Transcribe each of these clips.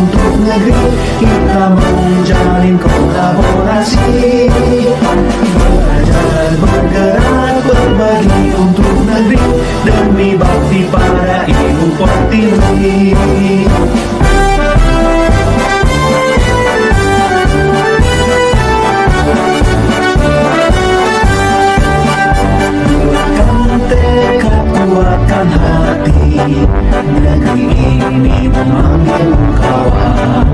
untuk negeri. Kita menjalin kolaborasi, belajar bergerak berbagi untuk negeri, demi bakti pada Ibu Pertiwi. Kuatkan hati, negeri ini memanggil kawan.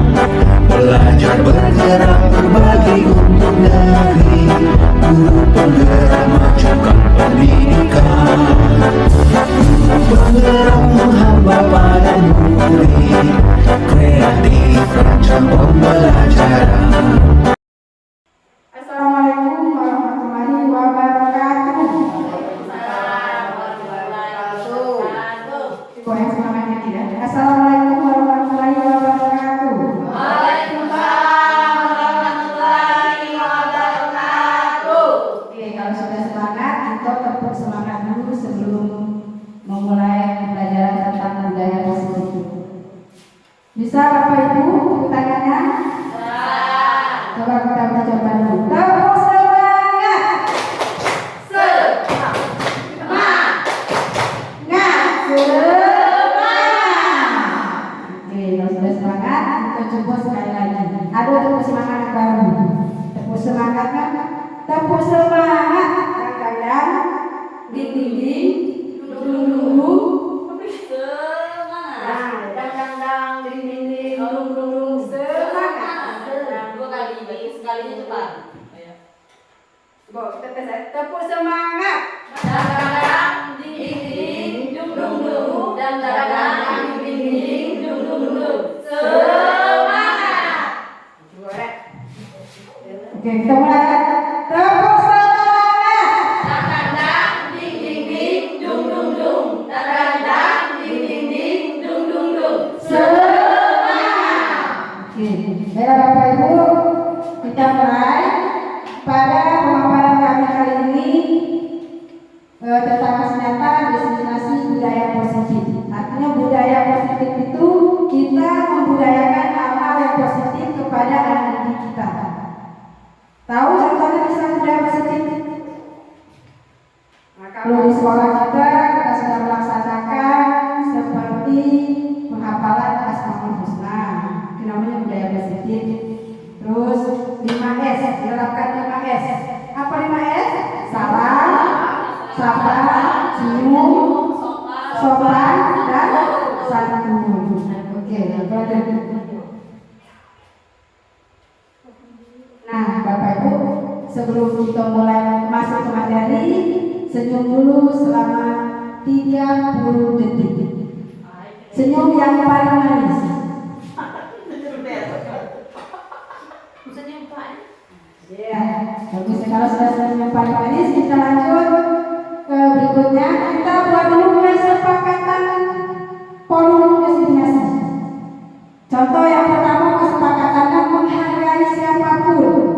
Belajar bergerak berbagi untuk negeri, guru penggerak majukan pendidikan. Guru penggerak menghamba pada murid, kreatif rancang pembelajaran. Assalamualaikum warahmatullahi wabarakatuh. Yang semangatnya tidak. Assalamualaikum warahmatullahi wabarakatuh. Waalaikumsalam warahmatullahi wabarakatuh. Oke, kalau sudah semangat, kita tepuk semangat dulu sebelum memulai pembelajaran tentang budaya positif. Bisa Bapak Ibu tepuk tangannya? Coba kita coba dulu. Tepuk semangat. Coba sekali lagi. Ada tepuk semangat baru. Tepuk semangat kan? Tepuk semangat. Kadang-kadang dinding dulu. Semangat. Kadang-kadang dinding dulu. Semangat. Dua kali, bagi sekalinya cepat. Kita tes. Tepuk semangat. Kadang-kadang dinding dulu dan kadang-kadang dinding dulu. Oke, kita mulai. Tepuk semangat. Kadang-kadang ding ding ding dung dung dung. Kadang-kadang ding ding ding dung dung dung. Semangat. Oke, baiklah Bapak Ibu, kita mulai. Pada pemaparan kami kali ini tentang kesehatan destinasi budaya positif. Artinya budaya positif itu kita membudayakan hal-hal yang positif kepada anak didik kita. Tahu contohnya misal budaya positif? Nah, kalau di sekolah kita sudah melaksanakan seperti penghafalan Asmaul Husna, itu namanya budaya positif. Terus 5S, diterapkan 5S. Apa 5S? Salam, sapa, senyum, sopan, dan santun. Oke, nah Bapak Ibu, sebelum kita mulai masuk ke materi, senyum dulu selama 30 detik. Senyum yang paling manis. Senyum Pak. Ya, bagus. Kalau sudah senyum yang paling manis, kita lanjut ke berikutnya. Kita buat dulu kesepakatan forum destinasi. Contoh yang pertama, kesepakatannya menghargai siapapun.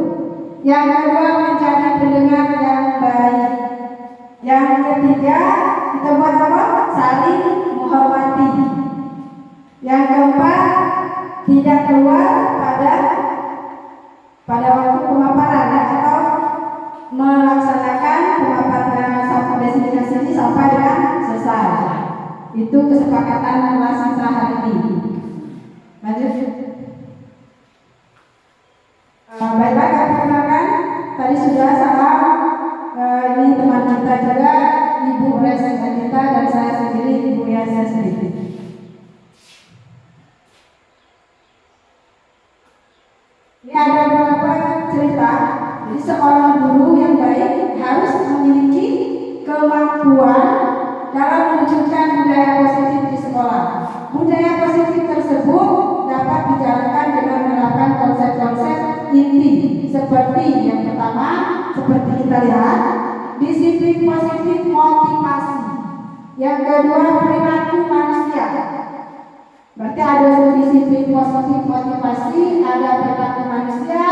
Yang kedua, menjadi pendengar yang baik. Yang ketiga, kita buat apa? Saling menghormati. Yang keempat, tidak keluar pada waktu pemaparan atau melaksanakan pemaparan sampai destinasi ini sampai dengan selesai. Itu kesepakatan kelas kita hari ini. Lanjut. Baiklah, kami perkenalkan. Tadi sudah salam. Ini teman kita juga, Ibu Reza kita, dan saya sendiri, Ibu Yasa sendiri. Ini ada beberapa cerita. Jadi seorang guru yang baik harus memiliki kemampuan dalam mewujudkan budaya positif di sekolah. Budaya positif tersebut dapat dijalankan dengan menerapkan konsep-konsep inti seperti yang pertama, seperti kita lihat, disiplin positif motivasi. Yang kedua, perilaku manusia. Berarti ada disiplin positif motivasi, ada perilaku manusia,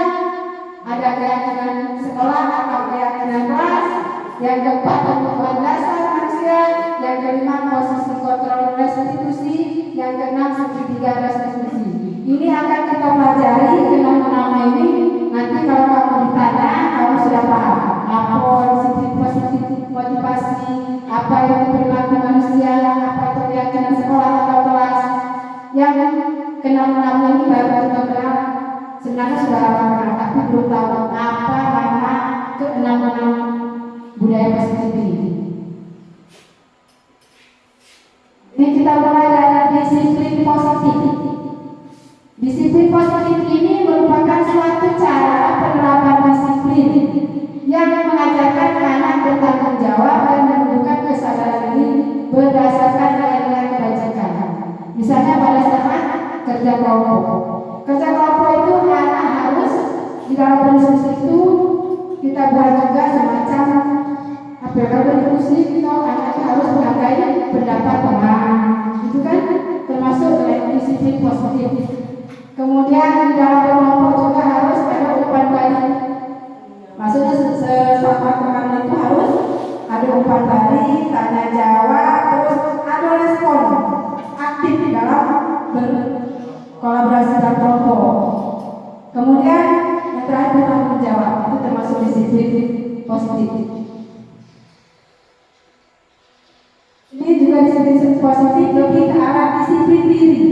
ada keyakinan sekolah atau keyakinan kelas. Yang keempat, kebutuhan dasar manusia. Yang kelima, posisi kontrol restitusi. Yang keenam, segitiga restitusi. Ini akan kita pelajari dengan nama ini. Nanti kalau kamu ditanya, kamu sudah paham apa disiplin positif, motivasi, apa itu perilaku manusia, apa itu keyakinan sekolah atau kelas. Yang kenal ini baru kita kenal. Sebenarnya sudah lama, tapi belum tahu apa nama keenam-enam budaya positif ini. Ini kita mulai dari disiplin positif. Disiplin positif ini merupakan suatu cara penerapan disiplin yang mengajarkan anak bertanggung jawab dan menunjukkan kesadaran diri berdasarkan nilai-nilai kebajikan. Misalnya pada saat kerja kelompok. Kerja kelompok itu anak harus di dalam diskusi itu kita buat juga semacam berdiskusi itu anak harus menghargai pendapat teman. Itu kan termasuk dalam disiplin positif. Kemudian di dalam kelompok juga harus ada umpan balik. Maksudnya sesama teman itu harus ada umpan balik, tanya jawab, terus ada respon aktif dalam berkolaborasi dalam kelompok. Kemudian yang terakhir bertanggung jawab, itu termasuk disiplin positif. Ini juga disiplin positif lebih ke arah disiplin diri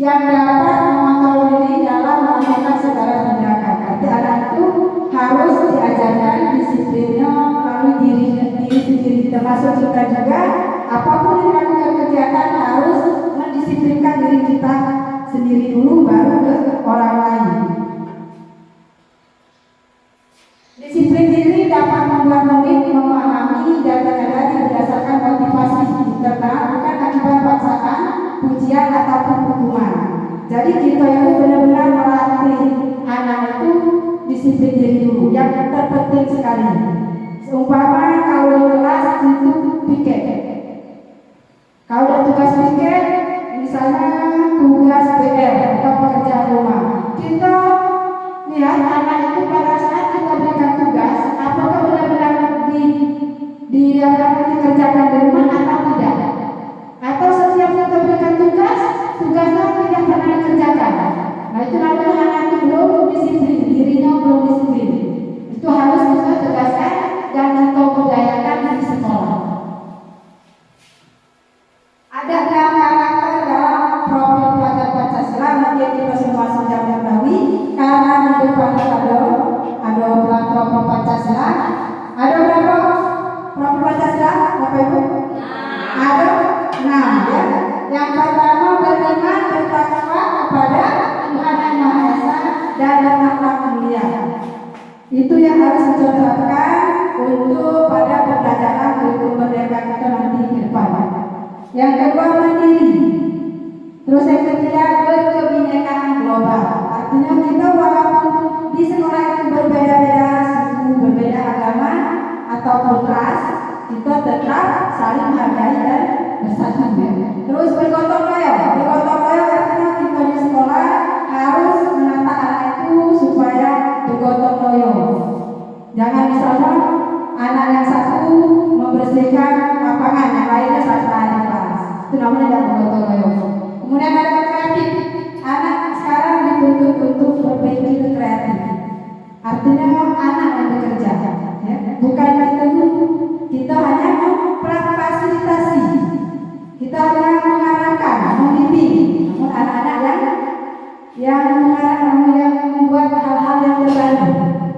yang dapat mengontrol diri dalam melakukan segala tindakan. Arti anak itu harus diajarkan disiplinnya melalui diri sendiri, termasuk kita juga. Apapun yang dilakukan kegiatan harus mendisiplinkan diri kita sendiri dulu, baru ke orang lain. Disiplin diri dapat membuat murid memahami dan menyadari berdasarkan motivasi internal, bukan akibat paksaan, pujian ataupun hukuman. Jadi kita itu benar-benar melatih anak itu disiplin diri dulu, yang terpenting sekali. Seumpama kalau di kelas itu piket. Kalau ada tugas piket, misalnya tugas PR atau pekerjaan rumah, kita lihat anak itu pada saat kita berikan tugas, apakah benar-benar dikerjakan di rumah atau tidak? Atau setiap kita berikan tugas, tugasnya tidak pernah dikerjakan. Nah itu namanya anak itu belum disiplin, dirinya belum disiplin. Itu harus kita tegaskan dan kita budayakan di sekolah. Ada 6 karakter dalam profil pelajar Pancasila, mungkin kita semua sudah mengetahui karena di depan ada profil Pancasila. Ada berapa profil Pancasila, Bapak Ibu? Ada 6 ya. Yang pertama, beriman bertakwa kepada Tuhan Yang Maha Esa dan berakhlak mulia. Itu yang harus dicontohkan untuk pada pembelajaran kurikulum merdeka kita nanti ke depan. Yang kedua, mandiri. Terus yang ketiga, berkebinekaan global. Artinya kita walaupun di sekolah itu berbeda-beda suku, berbeda agama ataupun ras, kita tetap saling menghargai dan bersatu. Terus bergotong royong. Bergotong royong artinya kita di sekolah harus menata anak itu supaya bergotong royong. Jangan misalnya anak yang satu membersihkan lapangan, yang lainnya santai di kelas. Itu namanya tidak bergotong royong. Kemudian ada kreatif. Anak sekarang dituntut untuk berpikir kreatif. Artinya anak yang bekerja, ya. Bukan kita hanya memfasilitasi, kita hanya mengarahkan, membimbing. Namun anak-anak yang membuat hal-hal yang terbaru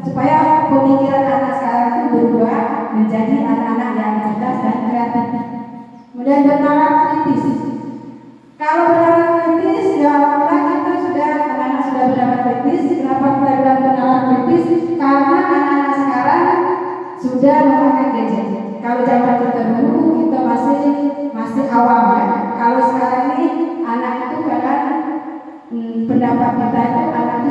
supaya pemikiran anak sekarang itu berubah menjadi anak-anak yang cerdas dan kreatif. Kemudian bernalar kritis. Kalau bernalar kritis, ya alhamdulillah kita anak-anak sudah bernalar kritis. Kenapa kita bilang bernalar kritis? Karena anak-anak sekarang sudah memakai gadget. Kalau zaman kita dulu kita masih awam ya. Kalau sekarang ini anak itu kan pendapat kita itu anak itu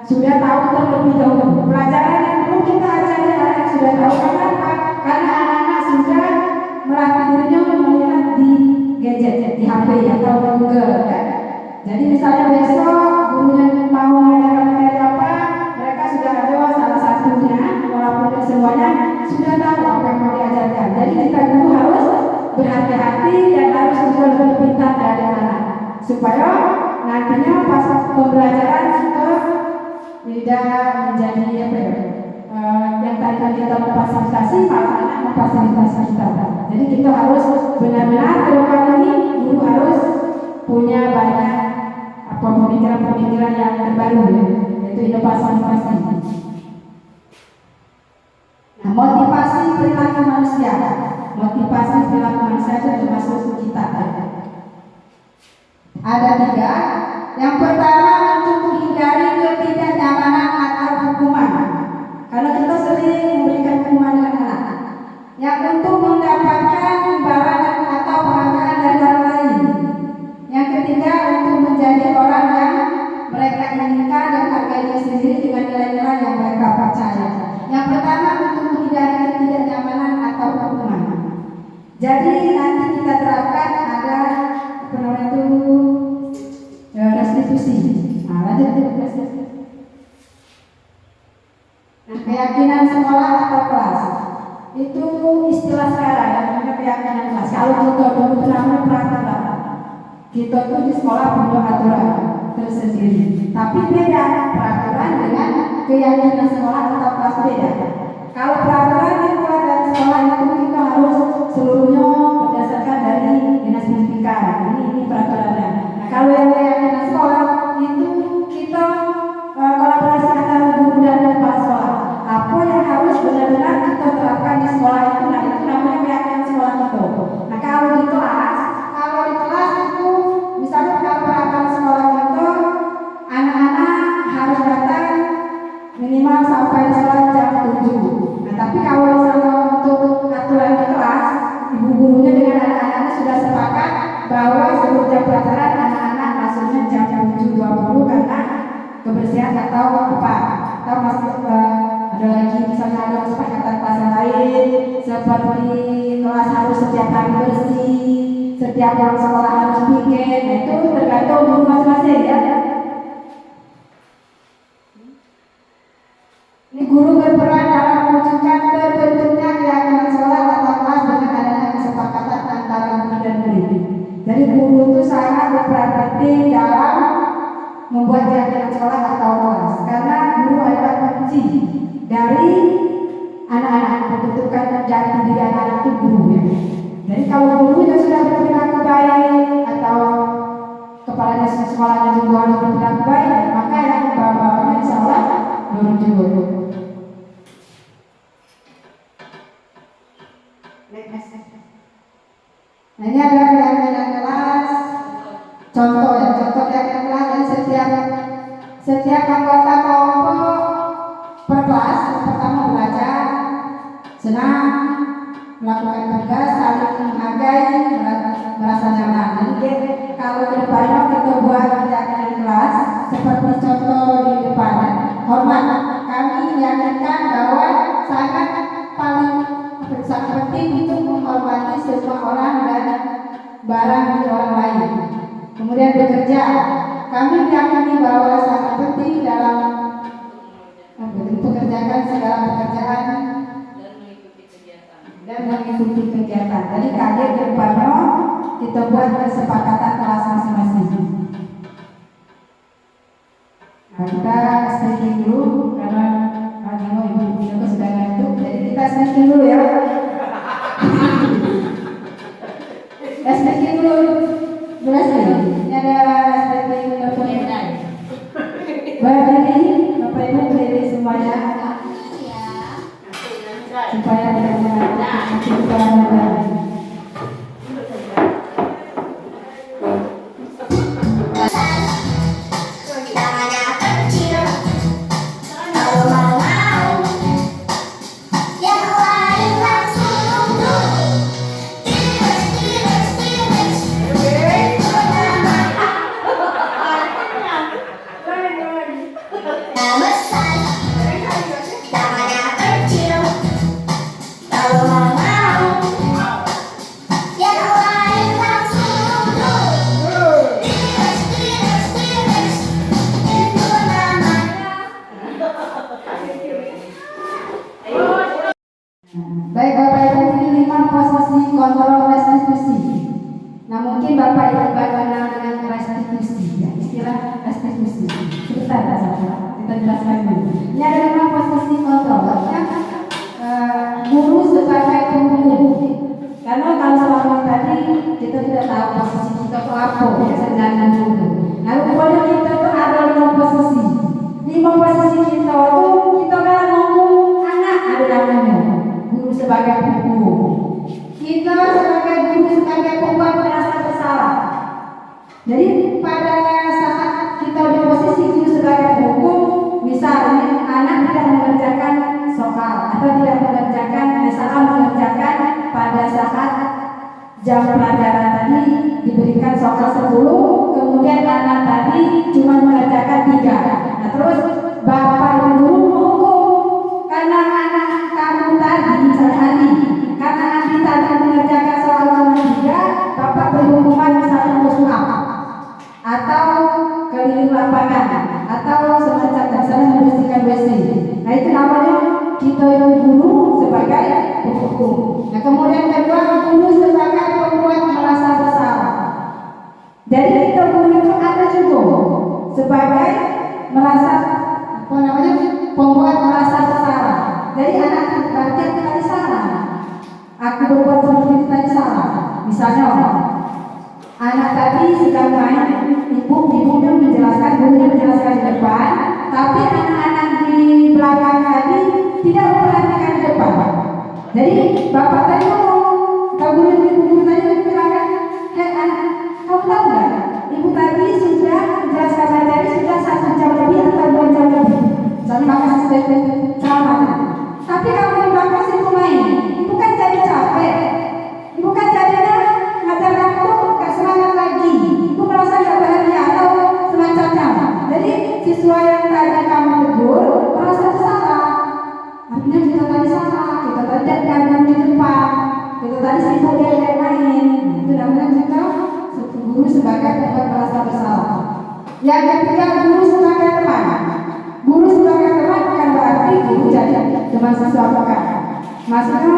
sudah tahu terlebih dahulu. Pelajaran yang perlu kita ajari anak yang sudah tahu. Kenapa? Karena anak-anak sudah melatih dirinya melihat di gadget, di HP atau di Google kan. Jadi misalnya besok gurunya mau mengajarkan materi apa, mereka sudah ada salah satunya, walaupun semuanya sudah tahu apa yang mau diajarkan. Jadi kita guru harus berhati-hati dan harus juga lebih pintar dari anak supaya nantinya Sebenarnya pas pembelajaran kita tidak menjadi apa ya, yang tadi kita memfasilitasi malah anak memfasilitasi kita. Jadi kita harus benar-benar kalau kali ini guru harus punya banyak apa pemikiran-pemikiran yang terbaru ya, yaitu inovasi-inovasi. Nah, motivasi perilaku manusia. Motivasi perilaku manusia itu termasuk kita. Ada 3. Yang pertama untuk menghindari ketidaknyamanan atau hukuman. Karena kita sering memberikan hukuman dengan anak. Yang untuk mendapatkan imbalan atau penghargaan dari orang lain. Yang ketiga untuk menjadi orang yang mereka inginkan dan harganya sendiri dengan nilai-nilai yang mereka percaya. Yang pertama untuk menghindari ketidaknyamanan atau hukuman. Jadi nanti kita terapkan ada apa namanya itu restitusi. Nah, lanjut restitusi. Nah, keyakinan sekolah atau kelas itu istilah sekarang ya, namanya keyakinan kelas. Kalau kita dulu namanya peraturan, kita tuh di sekolah punya aturan tersendiri. Tapi beda peraturan dengan keyakinan sekolah atau kelas beda. Kalau peraturan yang keluar dari sekolah itu kita harus seluruhnya berdasarkan dari dinas pendidikan. Ini peraturannya. Nah, kalau yang keyakinan sekolah itu kita kolaborasi antara guru dan kepala sekolah. Apa yang harus benar-benar kita terapkan di sekolah itu, nah itu namanya keyakinan sekolah itu. Nah, kalau di kelas itu misalnya kalau peraturan sekolah itu anak-anak harus datang minimal sampai sekolah jam 7. Nah, tapi kalau misalnya untuk aturan di kelas, ibu gurunya dengan anak-anaknya sudah sepakat bahwa sebelum jam pelajaran anak-anak masuknya jam 7.20 karena kebersihan atau apa, atau masuk ada lagi misalnya ada kesepakatan kelas yang lain seperti kelas harus setiap hari bersih, setiap orang sekolah harus piket. Nah, itu tergantung guru masing-masing ya. Ini guru berperan dalam mewujudkan terbentuknya keyakinan sekolah atau kelas dengan adanya kesepakatan antara guru dan murid. Jadi guru itu sangat berperan penting dalam membuat keyakinan sekolah atau kelas, karena guru adalah kunci dari anak-anak pembentukan jati diri anak-anak itu guru ya. Jadi kalau gurunya sudah berperilaku baik atau kepala sekolahnya juga harus berperilaku baik, maka yang bawah-bawahnya insya Allah nurut juga. Nah, ini adalah keyakinan kelas. Contoh keyakinan kelas, dan setiap anggota kelompok per kelas pertama belajar, senang, melakukan tugas, saling menghargai, merasa nyaman. Jadi kalau ke depannya kita buat keyakinan kelas seperti contoh di depan, hormat. Kami meyakinkan bahwa sangat penting untuk menghormati semua orang dan barang milik orang lain. Kemudian bekerja, kami meyakini bahwa sangat penting dalam mempekerjakan segala pekerjaan dan mengikuti kegiatan. Tadi kaget ke depannya kita buat kesepakatan kelas masing-masing. Nah, kita speaking dulu karena ibu itu sudah ngantuk, jadi kita speaking dulu ya. Speaking dulu, berhasil. Ini ada speaking telepon yang lain. Berdiri, Bapak Ibu berdiri semuanya, supaya tidak mengantuk kita mulai. Baik Bapak Ibu, ini 5 posisi kontrol restitusi. Nah mungkin Bapak Ibu kenal dengan restitusi, ya, istilah restitusi. Sebentar, kita jelaskan dulu. Ini adalah posisi kontrolnya guru sebagai penghukum. Karena kalau selama tadi kita tidak tahu posisi kita itu apa, ya sedangkan dulu. Nah kemudian kita itu ada 5 posisi. 5 posisi kita itu kita kan ngomong anak ada namanya guru sebagai penghukum. Kita sebagai guru sebagai pembuat merasa bersalah. Jadi pada saat kita di posisi guru sebagai penghukum, misalnya anak tidak mengerjakan soal atau tidak mengerjakan salah mengerjakan pada saat jam pelajaran tadi diberikan soal 10, kemudian anak tadi cuma mengerjakan 3. Nah terus bapak ibu guru menghukum karena anak kamu tadi misalnya Andi, karena Andi tadi mengerjakan soal cuma 3, bapak beri hukuman misalnya musuh atau keliling lapangan atau semacam misalnya membersihkan WC. Nah itu namanya kita itu guru sebagai penghukum. Nah kemudian kedua guru sebagai pembuat merasa bersalah. Jadi kita guru itu ada juga sebagai merasa pembuat merasa bersalah. Jadi anak berarti tadi salah. Aku berbuat seperti itu tadi salah. Misalnya anak tadi sedang main, ibunya menjelaskan, gurunya menjelaskan di depan, tapi anak-anak di belakang tadi tidak memperhatikan di depan. Jadi bapak tadi ngomong, guru tadi bilang, anak, kamu tahu nggak? Ibu tadi sudah menjelaskan materi sudah 1 jam lebih atau 2 jam lebih. Jadi makasih statement ceramah. Tapi kamu di belakang situ main, ibu kan jadi capek, ibu kan jadinya ngajar kamu gak semangat lagi, ibu merasa gak bahagia atau semacamnya. Jadi siswa yang tadi kamu tegur merasa bersalah. Artinya kita tadi salah, kita tadi tidak di depan, kita tadi sibuk dia main. Itu namanya kita guru sebagai tempat merasa bersalah. Yang ketiga guru sebagai teman. Guru sebagai teman bukan berarti guru jadi teman siswa bukan. Maksudnya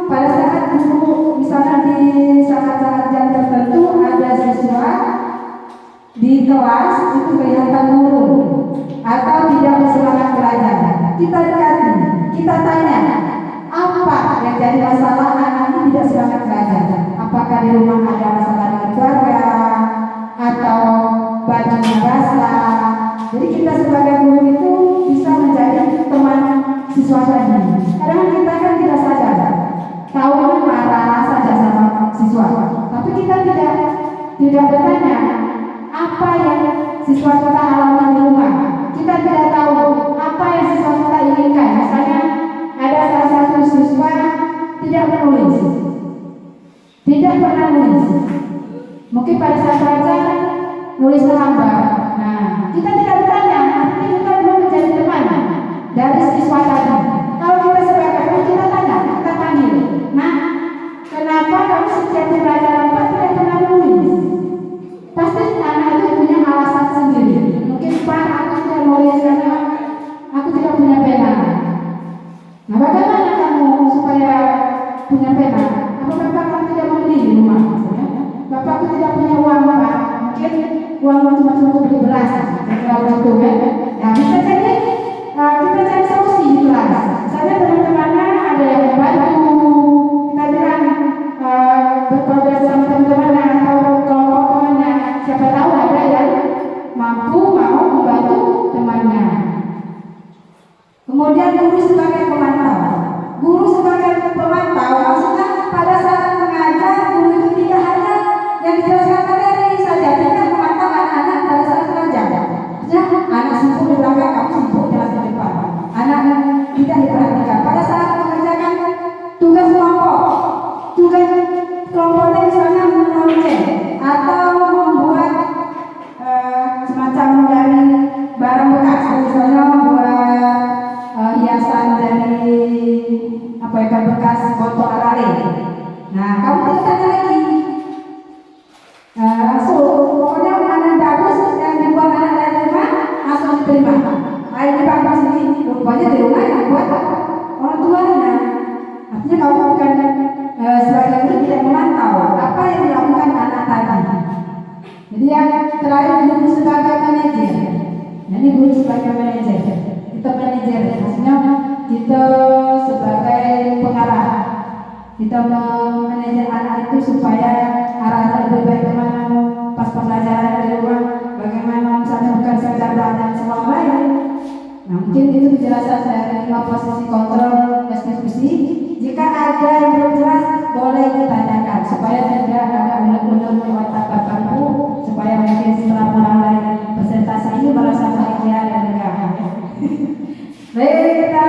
pada saat guru misalnya di saat-saat jam tertentu ada siswa di kelas itu kelihatan murung atau tidak bersemangat belajar, kita dekati, kita tanya apa yang jadi masalah anak ini tidak semangat belajar. Apakah di rumah ada masalah dengan keluarga atau bajunya basah. Jadi kita sebagai guru itu bisa menjadi teman siswa tadi. Kadang kita kan tidak sadar, tahu marah saja sama siswa, tapi kita tidak bertanya apa yang siswa kita alami di rumah. Kita tidak tahu apa yang siswa kita inginkan. Misalnya ada salah satu siswa tidak menulis, tidak pernah nulis. Mungkin pada saat belajar nulis terlambat. Nah, kita tidak bertanya, artinya kita belum menjadi teman dari siswa tadi. Kalau kita sebagai guru kita tanya, kita panggil. Nah, kenapa kamu setiap belajar lambat tidak pernah nulis? Pasti anak itu punya alasan sendiri. Mungkin sebagai manajer. Kita manajer, maksudnya kita sebagai pengarah. Kita manajer anak itu supaya arahnya lebih baik kemana pas pembelajaran di rumah, bagaimana misalnya bukan sekedar belajar sekolah lain. Nah, mungkin itu penjelasan dari 5 posisi kontrol restitusi. Jika ada yang belum jelas, boleh ditanyakan supaya tidak ada unek-unek lewat Bapak Ibu, supaya mungkin setelah pulang dari presentasi ini merasa bahagia dan lega. Baik, kita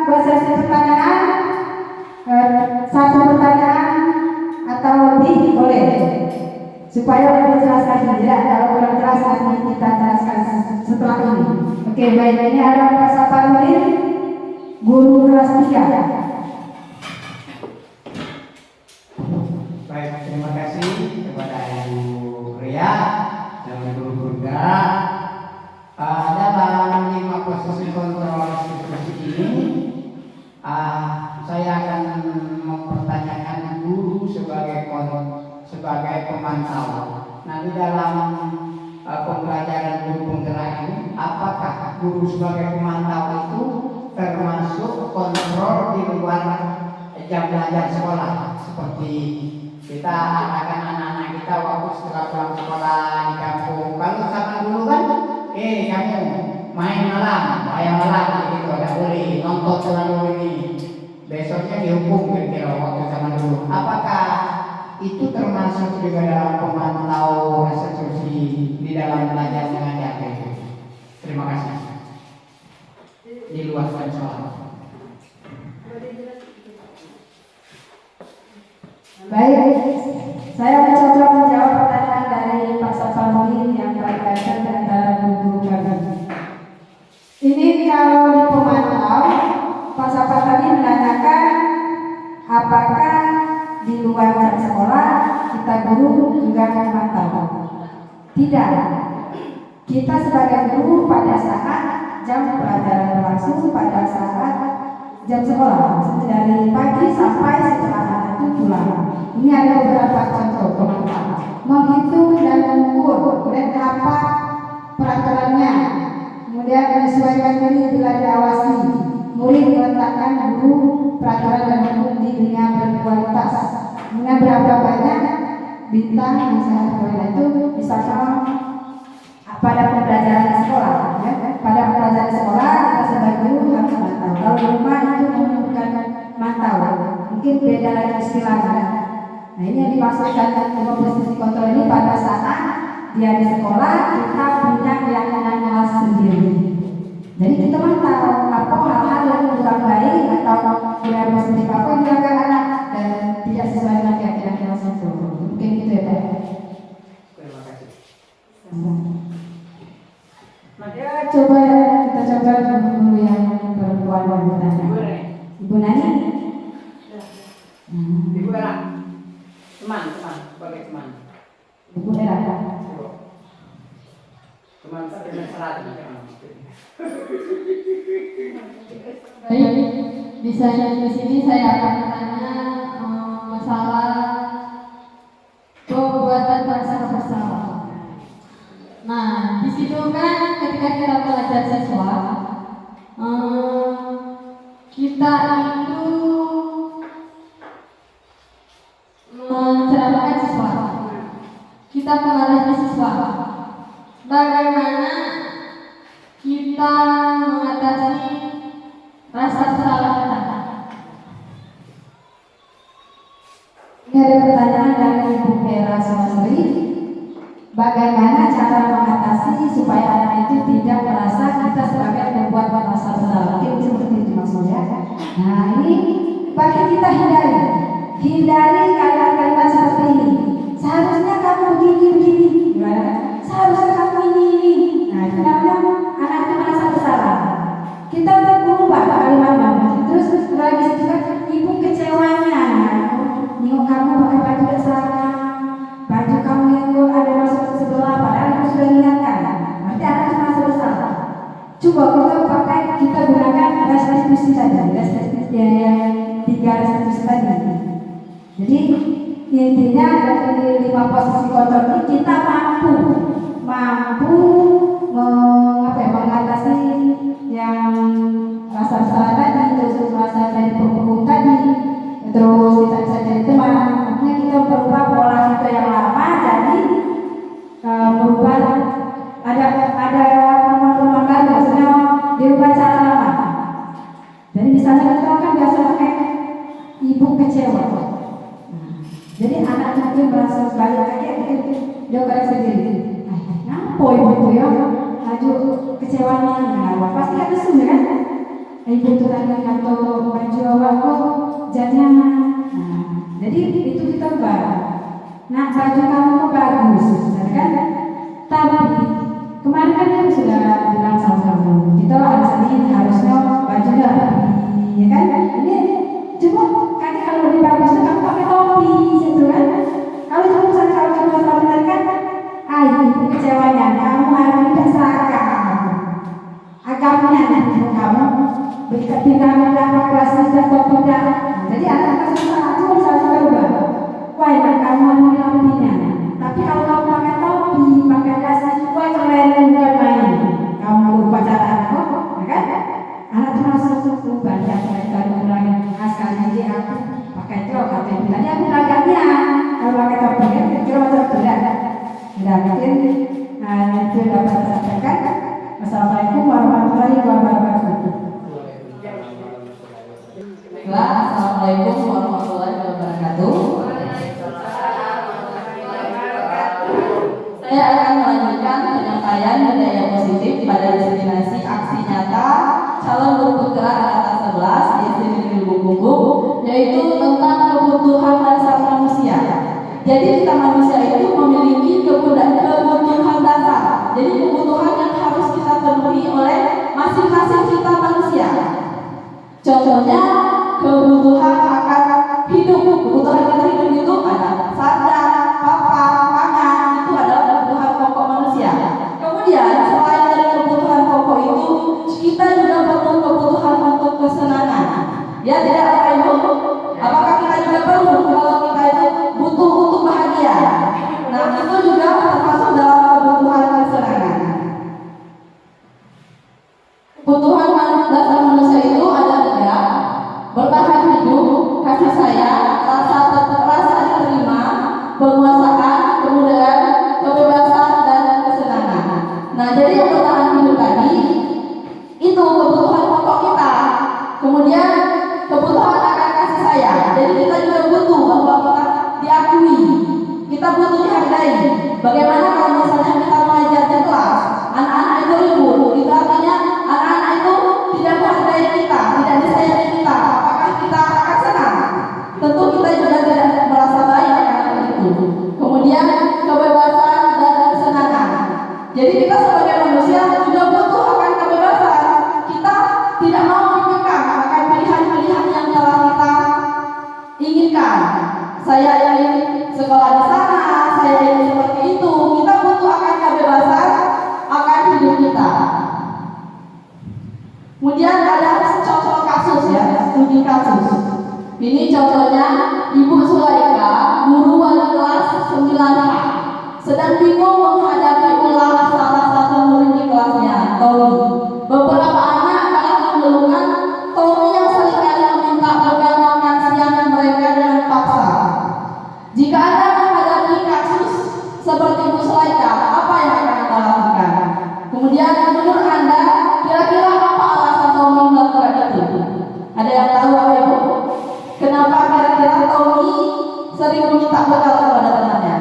buat sesi pertanyaan. Satu pertanyaan atau lebih boleh, supaya lebih jelas lagi. Ya, kalau kurang jelas nanti kita jelaskan setelah ini. Oke, baik, ini ada Pak Saparudin, guru kelas 3. Baik, terima kasih kepada Ibu Ria dan guru-guru juga. Dalam 5 posisi kontrol restitusi ini, saya akan mempertanyakan guru sebagai pemantau. Nah, di dalam pembelajaran guru penggerak ini, apakah guru sebagai pemantau itu termasuk kontrol di luar jam belajar sekolah, seperti kita arahkan anak-anak kita waktu setelah pulang sekolah di kampung. Kalau sama dulu kan, kamu main malam, bayang malam gitu, tidak boleh nonton terlalu ini. Besoknya dihukum kira-kira waktu zaman dulu. Apakah itu termasuk juga dalam pemantau restitusi di dalam belajar mengajar itu? Terima kasih. Di luar sekolah. Baik, saya mencoba menjawab pertanyaan dari Pak Saparudin yang berkaitan antara guru kami. Ini kalau di pemantau, Pak Sapar tadi menanyakan apakah di luar jam sekolah kita guru juga memantau. Tidak. Kita sebagai guru pada saat jam pelajaran berlangsung, pada saat jam sekolah, dari pagi sampai setelah anak itu pulang. Ini ada beberapa contoh pemantau. Menghitung dan mengukur, kemudian apa peraturannya, kemudian menyesuaikan diri bila diawasi. Murid meletakkan guru peraturan dan hukum di dunia berkualitas. Kemudian berapa banyak bintang misalnya itu misalnya pada pembelajaran di sekolah, ya. Pada pembelajaran di sekolah kita sebagai guru harus mantau. Kalau di rumah itu bukan mantau, mungkin beda lagi istilahnya. Nah, ini yang dimaksudkan dengan posisi kontrol ini pada saat dia di sekolah kita punya keyakinan khas sendiri. Jadi kita mantau apa hal-hal yang kurang baik atau yang positif apa yang dilakukan anak dan tidak sesuai dengan keyakinan kelas itu. Mungkin itu ya Pak. Terima kasih. Ya, coba kita coba dulu yang perempuan yang bertanya. Ibu Nani. Ibu Era. Teman, sebagai teman. Ibu Era. Teman serat. Baik, bisa di sini saya akan bertanya masalah pembuatan rasa bersalah. Nah, di situ kan ketika kita belajar siswa, kita itu mencerahkan siswa, kita mengarahkan siswa. Bagaimana kita mengatasi rasa bersalah kita? Ini ada pertanyaan dari Ibu Hera Sumasri. Bagaimana cara mengatasi supaya anak itu tidak merasa kita sebagai pembuat rasa bersalah? Mungkin seperti itu maksudnya. Nah, ini bagi kita hindari kalimat-kalimat seperti ini. Seharusnya kamu begini. Seharusnya kamu ini. Nah, itu namanya anak itu merasa bersalah. Kita untuk mengubah kalimat terus lagi juga ibu kecewanya. Nengok kamu pakai baju yang salah, baju kamu yang ada masuk ke sebelah, padahal aku sudah ingatkan. Berarti anak itu merasa bersalah. Coba kita gunakan restitusi tadi, restitusi yang 3 restitusi tadi. Jadi intinya dari 5 posisi kontrol ini kita mampu mengatasi kekecewaan kenapa? Pasti ada sumber kan? Ibu tetangga atau baju awakku jangan. Nah, jadi itu kita ubah. Nah, baju kamu kok bagus, kan? Tapi kemarin kan aku sudah bilang sama kamu, kita harusnya bajunya rapi, ya kan? Ini cuma kan kalau lebih bagus tuh kamu pakai topi, gitu kan? Kalau kamu misalnya kalau kamu benar kan, itu kecewanya kamu hari ini tidak serakah agamanya nanti kamu berikut kamu dapat kelas dan tidak. Jadi anak kesusahan itu bisa berubah. Wah, kamu mau rapinya. Tapi kalau kamu pakai topi, pakai jas, wah keren bukan main. Kamu lupa cara kok, ya kan? Anak termasuk tuh banyak dari mulai asal jadi aku pakai topi. Tadi aku agaknya kalau pakai topi kan kira macam berat. Tidak mungkin. Nah, itu dapat saya sampaikan. Assalamualaikum warahmatullahi wabarakatuh. Assalamualaikum warahmatullahi wabarakatuh. Saya akan melanjutkan penyampaian budaya positif pada destinasi aksi nyata calon guru penggerak angkatan 11 di SD Negeri Lubuk, yaitu tentang kebutuhan dasar manusia. Jadi kita manusia itu memiliki kebutuhan dasar. Jadi kebutuhan yang harus kita penuhi oleh masing-masing kita manusia. Contohnya kebutuhan akan hidup. Kebutuhan kita hidup itu ada sandang, papan, pangan, itu adalah kebutuhan pokok manusia. Kemudian selain dari kebutuhan pokok itu, kita juga perlu kebutuhan untuk kesenangan. Ya tidak ada ibu. Apakah kita juga perlu kalau kita itu butuh untuk bahagia? Nah itu juga termasuk dalam kebutuhan kesenangan. Kebutuhan dasar manusia itu ada 3: bertahan hidup, kasih sayang, rasa diterima, penguasaan, kemudian kebebasan dan kesenangan. Nah, jadi yang bertahan hidup tadi itu kebutuhan pokok kita. Kemudian kebutuhan akan kasih sayang. Jadi kita juga butuh bahwa kita diakui, kita butuh dihargai. Bagaimana kalau misalnya kita mengajar di kelas, anak-anak itu ribut, itu artinya anak-anak itu tidak menghargai kita, tidak disayangi kita. Apakah kita akan senang? Tentu kita juga tidak merasa baik karena itu. Kemudian kebebasan dan kesenangan. Jadi kita sebagai manusia juga butuh akan kebebasan. Kita tidak mau dikekang akan pilihan-pilihan yang telah kita inginkan. Saya ingin sekolah di sana, saya ingin seperti itu. Kita butuh akan kebebasan akan hidup kita. Kemudian ada contoh kasus ya, studi kasus. Ini contohnya Ibu Sulaika, guru wali kelas 9A, sedang bingung menghadapi ulah salah satu murid di kelasnya, Tommy. Beberapa anak malah mengeluhkan Tommy yang seringkali meminta bekal makan siang mereka dengan paksa. Jika Anda menghadapi kasus seperti Ibu Sulaika, apa yang akan Anda lakukan? Kemudian menurut Anda, kira-kira apa alasan Tommy melakukan itu? Ada yang tahu apa Ibu? Kenapa kira-kira Tommy sering meminta bekal kepada temannya?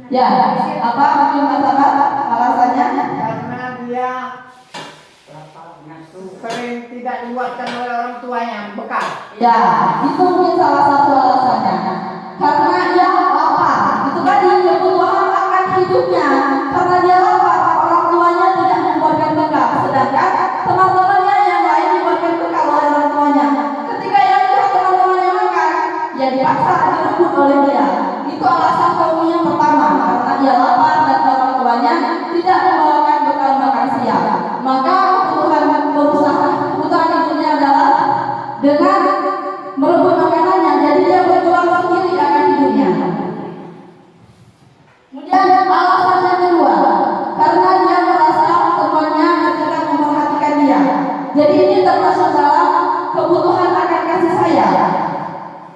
Ya, apa mungkin masalah alasannya? Karena dia sering tidak dibuatkan oleh orang tuanya bekal. Ya, itu mungkin salah satu alasannya. Karena dia lapar. Itu tadi kebutuhan akan hidupnya. Karena dia lapar, orang tuanya tidak membuatkan bekal. Sedangkan teman-temannya yang lain dibuatkan bekal oleh orang tuanya. Ketika yang lihat teman-temannya makan, ya dipaksa direbut oleh dia. Itu alasan Tommy yang pertama. Karena dia lapar dan orang tuanya tidak membawakan bekal makan siang. Maka kebutuhan hidupnya adalah dengan merebut makanannya. Jadi dia berjuang sendiri akan hidupnya. Kemudian alasan yang kedua, karena dia merasa temannya tidak memperhatikan dia. Jadi ini termasuk dalam kebutuhan akan kasih sayang.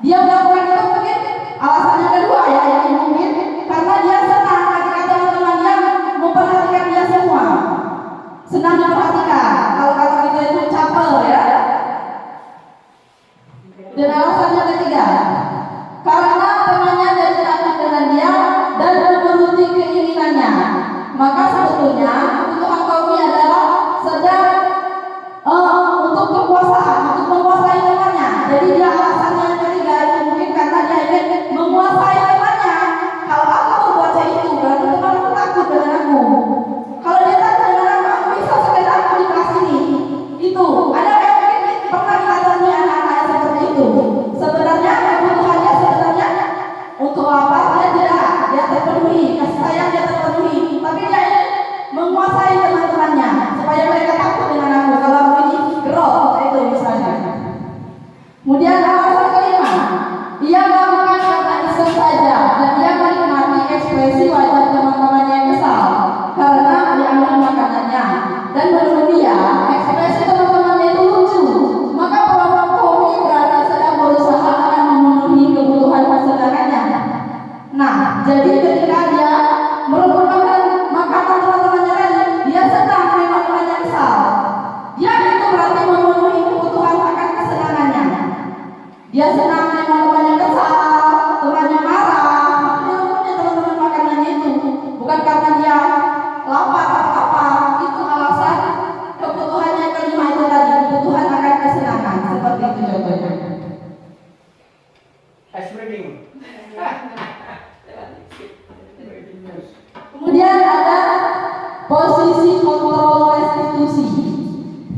Dia melakukan itu mungkin alasan yang kedua ya, yang mungkin karena dia senang ketika teman-temannya memperhatikan dia maka sebetulnya kebutuhan kaum ini adalah sedang untuk kekuasaan, untuk menguasai temannya. Jadi dia alasannya yang ketiga itu mungkin karena dia ingin menguasai temannya. Kalau aku berbuat itu berarti teman aku takut dengan aku. Kalau dia takut dengan aku bisa sekedar aku di kelas ini. Itu ada yang mungkin pernah kita temui anak-anak yang seperti itu. Sebenarnya kebutuhannya sebenarnya untuk apa? Dia terpenuhi, kasih sayang dia terpenuhi, tapi dia ingin menguasai teman-temannya supaya mereka takut dengan aku. Kalau aku ini gerok, itu misalnya. Kemudian alasan kelima, ia melakukan karena iseng saja dan ia menikmati ekspresi wajah teman-temannya yang kesal karena diambil makanannya, dan menurut dia ekspresi teman-temannya itu lucu. Maka perempuan komi berarti sedang berusaha akan memenuhi kebutuhan kesenangannya. Nah, jadi ketika dia merebut makanan teman-temannya tadi, dia sedang memang temannya kesal. Dia itu berarti memenuhi kebutuhan akan kesenangannya. Dia senang memang temannya kesal, temannya marah, dia punya teman-teman makanannya itu bukan karena dia lapar atau apa. Itu alasan kebutuhannya kelima itu tadi, kebutuhan akan kesenangan. Seperti itu contohnya. Kemudian ada posisi kontrol restitusi.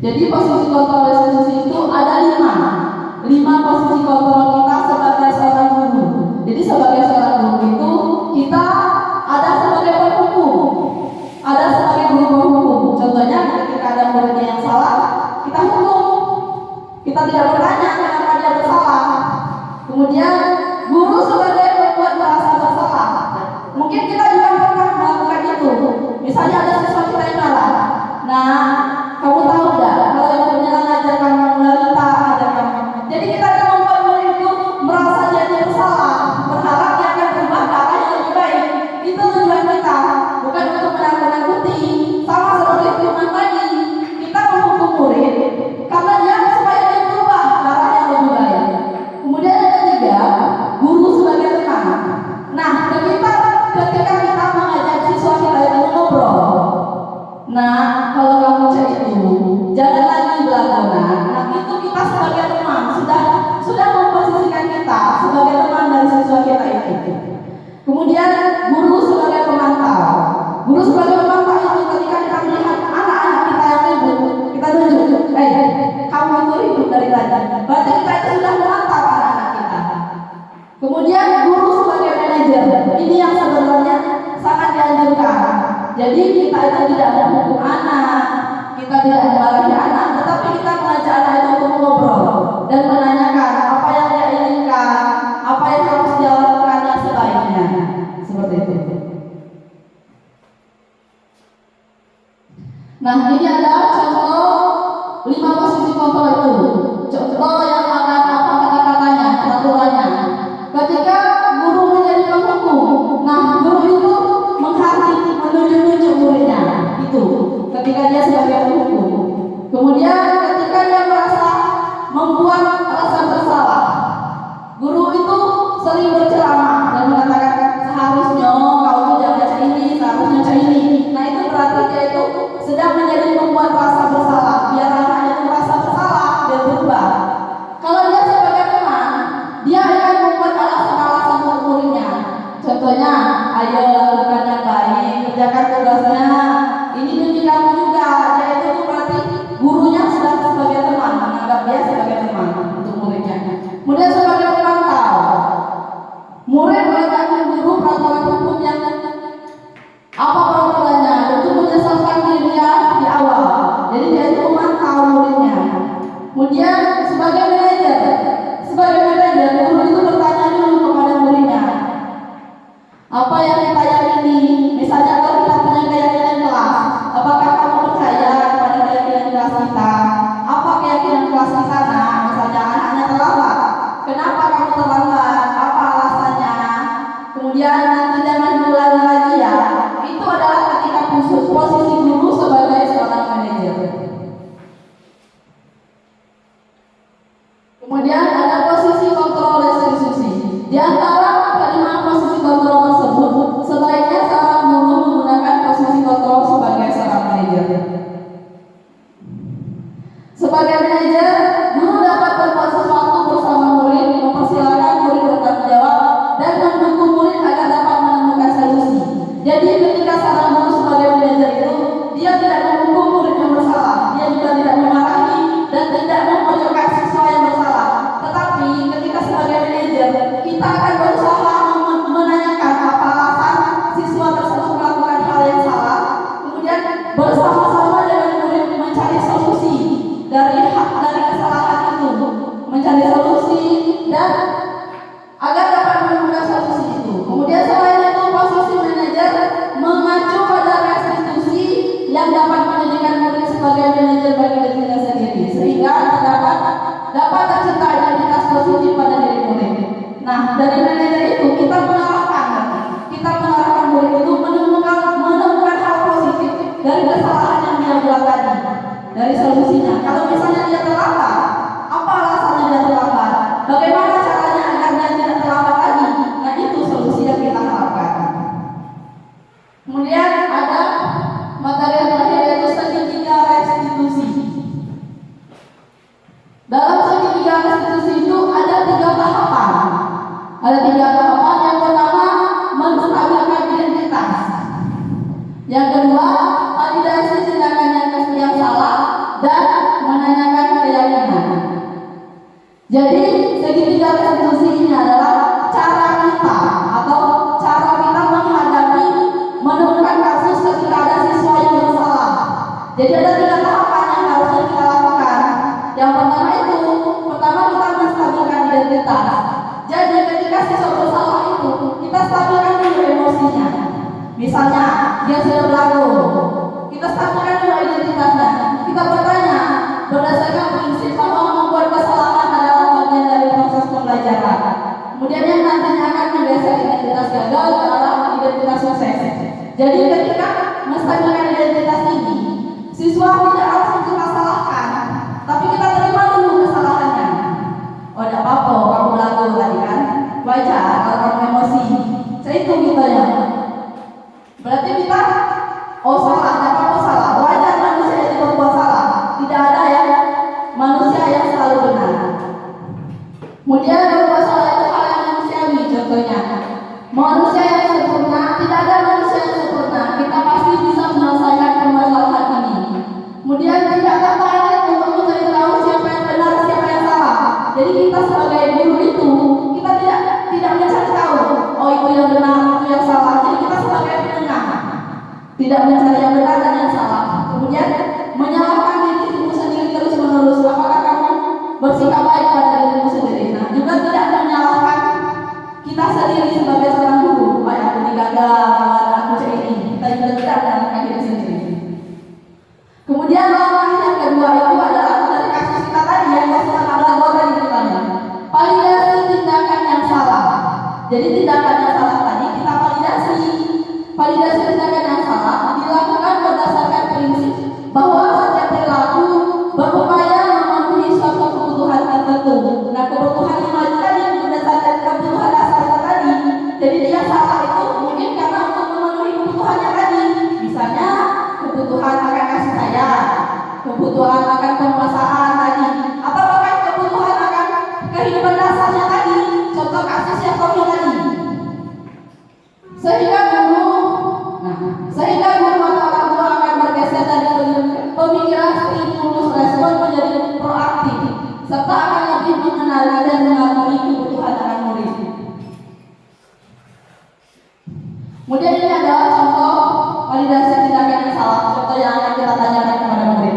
Jadi posisi kontrol restitusi itu ada 5 posisi kontrol kita sebagai seorang guru. Jadi sebagai seorang guru itu kita ada sebagai penghukum, ada sebagai guru penghukum. Contohnya ketika ada muridnya yang salah, kita hukum. Kita tidak bertanya kenapa dia bersalah. Kemudian guru sebagai pembuat merasa bersalah. Mungkin kita juga pernah melakukan itu. Misalnya ada siswa kita yang marah. Nah, kamu tahu enggak kalau yang punya ngajarkan wanita ajarkan. Jadi kita akan membuat murid itu merasa dia bersalah, berharap dia akan berubah ke arah yang lebih baik. Itu tujuan kita, bukan untuk menakut-nakuti. Sama seperti firman tadi, kita menghukum murid karena dia supaya dia berubah ke arah yang lebih baik. Kemudian yang ketiga, guru sebagai teman. Nah, ketika kita mengajak siswa kita itu ngobrol. Nah, kalau kamu cek itu, jangan lagi belakangan. Nah, itu kita sebagai teman sudah memposisikan kita sebagai teman dari siswa kita itu. Kemudian guru sebagai pemantau. Guru sebagai pemantau itu ketika kita melihat anak-anak kita yang ribut, kita tunjuk, kamu itu ribut dari tadi. Berarti kita itu sudah memantau anak-anak kita. Kemudian guru sebagai manajer, ini yang sebenarnya sangat dianjurkan. Jadi kita itu tidak menghukum anak, kita tidak memarahi anak, tetapi kita mengajak anak itu untuk ngobrol dan menanyakan apa yang dia inginkan, apa yang harus dia lakukan yang sebaiknya, seperti itu. Nah, ini adalah contoh 5 posisi kontrol itu. Contoh yang akan apa kata-katanya, peraturannya. Ketika guru menjadi penghukum, nah guru itu menghakimi, menunjuk muridnya. Itu ketika dia sebagai penghukum. Kemudian ketika dia merasa membuat rasa bersalah, guru itu sering berceramah dan mengatakan seharusnya kau tidak baca ini, seharusnya baca ini. Nah itu berarti dia itu sedang menjadi membuat rasa bersalah. Biar anaknya itu merasa bersalah, dia berubah. Kalau dia sebagai teman, dia akan membuat alasan-alasan untuk muridnya. Contohnya, ayo lakukan yang baik, kerjakan tugasnya. Ini demi kamu juga. Dia itu berarti gurunya sudah sebagai teman, menganggap dia sebagai teman untuk muridnya. Kemudian sebagai pemantau, murid mengatakan guru peraturan hukum yang apa peraturannya untuk menyesalkan dirinya di awal. Jadi dia itu memantau muridnya. Kemudian sebagai manajer, guru itu bertanya dulu kepada muridnya, apa yang kita yakini. Misalnya kalau kita punya keyakinan kelas, apakah kamu percaya kepada keyakinan kelas kita? Apa keyakinan kelas kita? Nah, misalnya anak-anaknya terlambat, kenapa kamu terlambat? Apa alasannya? Kemudian nanti jangan diulangi lagi ya. Itu adalah ketika posisi guru sebagai seorang manajer. Kemudian ada posisi kontrol restitusi. Di antara kelima posisi kontrol tersebut, sebaiknya seorang guru menggunakan posisi kontrol bersama-sama dengan murid mencari solusi dari kesalahan itu, mencari solusi dan agar dapat menemukan solusi itu. Kemudian selain itu, posisi manajer mengacu pada restitusi yang dapat menjadikan murid sebagai manajer bagi dirinya sendiri, sehingga dapat tercipta identitas positif pada diri murid. Nah, dari manajer itu kita mengarahkan murid itu menemukan hal positif dari kesalahan yang dia buat tadi, dari solusinya. Kalau misalnya dia terlambat, apa alasannya dia terlambat? Bagaimana caranya agar dia tidak terlambat lagi? Nah, itu solusi yang kita harapkan. Kemudian ada materi yang terakhir, yaitu segitiga restitusi. Dalam segitiga restitusi itu ada 3 tahapan. Ada 3 tahapan. Yang pertama, menstabilkan identitas. Yang kedua, validasi tindakan yang salah dan menanyakan keyakinan. Jadi segitiga restitusi ini adalah cara kita menghadapi menemukan kasus ketika ada siswa yang bersalah. Jadi ada 3 tahapan yang harusnya kita lakukan. Yang pertama kita menstabilkan identitas. Jadi ketika siswa bersalah itu kita stabilkan dulu emosinya. Misalnya dia sudah belagu, kita stabilkan dulu identitasnya. Kita bertanya berdasarkan prinsip bahwa membuat kesalahan adalah bagian dari proses pembelajaran. Kemudian yang nantinya akan menggeser identitas gagal ke arah identitas sukses. Jadi ketika menstabilkan identitas ini, siswa tidak langsung kita salahkan, tapi kita terima dulu kesalahannya. Oh, tidak apa-apa, kamu belagu tadi kan, wajar kalau kamu emosi. Itu kita ya. Berarti kita, salah, tidak apa-apa salah. Wajar manusia itu berbuat salah. Tidak ada yang manusia yang selalu benar. Kemudian berbuat salah itu hal yang manusiawi. Contohnya, manusia yang sempurna, tidak ada manusia yang sempurna. Kita pasti bisa menyelesaikan permasalahan ini. Kemudian tidak tertarik untuk mencari tahu siapa yang benar, siapa yang salah. Jadi kita sebagai guru itu, kita tidak mencari tahu, itu yang benar, itu yang salah. Jadi kita sebagai penengah, tidak mencari yang benar dan yang salah. Kemudian menyalahkan dirimu sendiri terus menerus. Apakah kamu bersikap baik pada dirimu sendiri? Nah, juga tidak menyalahkan kita sendiri sebagai seorang guru. Aku gagal, aku ini. Kita juga tidak menyalahkan diri sendiri. Kemudian langkah yang kedua itu adalah dari kasus kita tadi yang masalah belagu tadi katanya. Validasi tindakan yang salah. Jadi tindakan yang salah tadi kita validasi. Validasi tindakan yang salah dilakukan berdasarkan prinsip bahwa setiap perilaku berupaya memenuhi suatu kebutuhan tertentu. Nah, kebutuhan 5 tadi berdasarkan kebutuhan dasar tadi. Jadi dia salah itu mungkin karena untuk memenuhi kebutuhannya tadi. Misalnya kebutuhan akan kasih sayang, kebutuhan akan penguasaan tadi, atau bahkan kebutuhan akan kehidupan dasarnya tadi. Contoh kasus yang tadi. Sehingga guru atau orang tua akan bergeser dari pemikiran stimulus respon menjadi proaktif, serta akan lebih mengenali dan mengakui kebutuhan anak murid. Kemudian ini adalah contoh validasi tindakan yang salah. Contoh yang akan kita tanyakan kepada murid.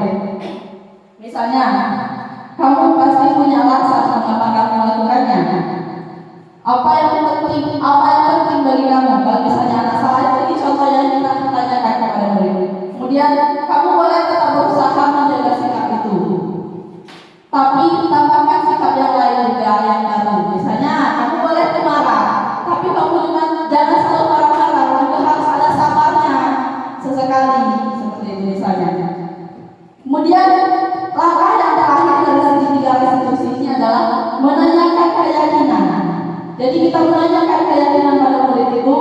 Misalnya, kamu pasti punya alasan mengapa kamu melakukannya. Apa yang penting bagi kamu? Kalau misalnya anak salah, ini contoh yang kita tanyakan kepada murid. Kemudian kamu boleh tetap berusaha menjaga sikap itu, tapi tambahkan sikap yang lain juga yang baru. Misalnya kamu boleh marah, tapi kamu juga jangan selalu marah-marah, juga harus ada sabarnya sesekali, seperti itu misalnya. Kemudian langkah yang terakhir dari segitiga restitusi ini adalah menanyakan keyakinan. Jadi kita menanyakan keyakinan pada murid itu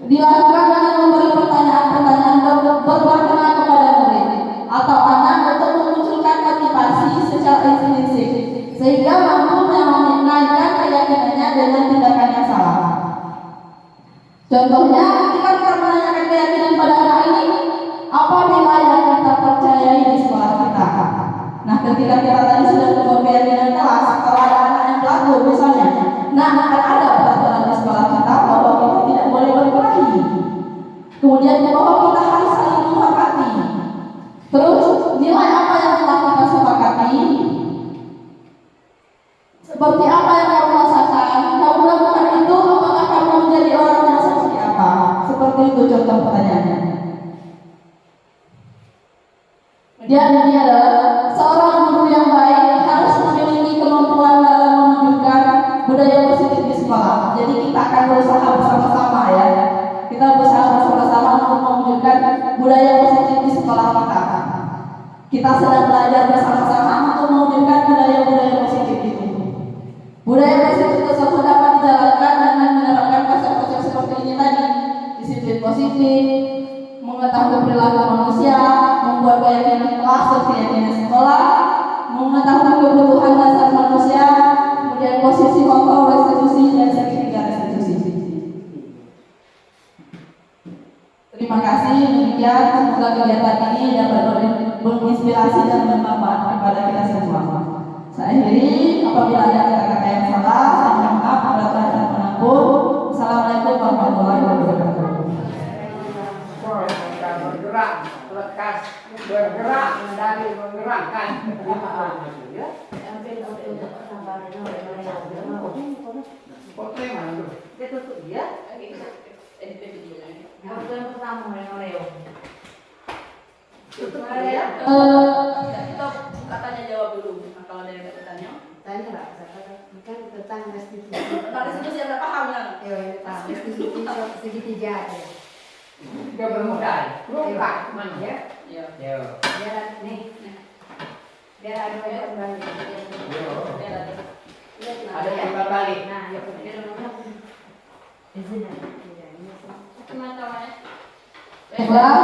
dilakukan dengan memberi pertanyaan-pertanyaan bermakna kepada murid atau anak untuk memunculkan motivasi secara intrinsik sehingga mampu menaikkan keyakinannya dengan tindakan yang salah. Contohnya, ketika kita menanyakan keyakinan pada anak ini, apa nilai yang kita percayai di sekolah kita? Nah, ketika kita tadi sudah membuat keyakinan kelas, kalau ada anak yang belagu misalnya, nah akan ada peraturan di sekolah kita bahwa kita tidak boleh berkelahi. Dan ini adalah seorang guru yang baik harus memiliki kemampuan dalam menunjukkan budaya positif di sekolah. Jadi kita akan berusaha bersama-sama ya. Kita berusaha bersama-sama untuk mewujudkan budaya positif di sekolah kita. Kita sedang belajar bersama-sama untuk mewujudkan budaya-budaya positif itu. Budaya positif tersebut dapat dijalankan dengan menerapkan konsep-konsep seperti ini tadi: disiplin positif, mengetahui perilaku manusia, membuat keyakinan kelas dan keyakinan sekolah, mengetahui kebutuhan dasar manusia, kemudian posisi kontrol restitusi dan segitiga restitusi. Terima kasih, demikian semoga kegiatan ini dapat menginspirasi dan bermanfaat kepada kita semua. Saya akhiri, apabila ada kata-kata yang salah, saya mohon maaf, berkenan dan mengampun. Assalamualaikum warahmatullahi wabarakatuh. Bergerak, lekas, bergerak, dari menggerakkan. Foto yang mana tuh? Dia tutup dia. Yang pertama yang Leo. Tutup dia. Kita katanya jawab dulu. Nah, kalau ada yang bertanya, Tanya nggak? Kan tentang restitusi. restitusi yang paham ya. Ya, paham. Restitusi segitiga ya. Dia bermodal. Luka, mana ya? Iya. Yo. Biar nih. Biar ada yang kembali. Ada yang berbalik. Nah, ya benar. Izin ya. Baiklah,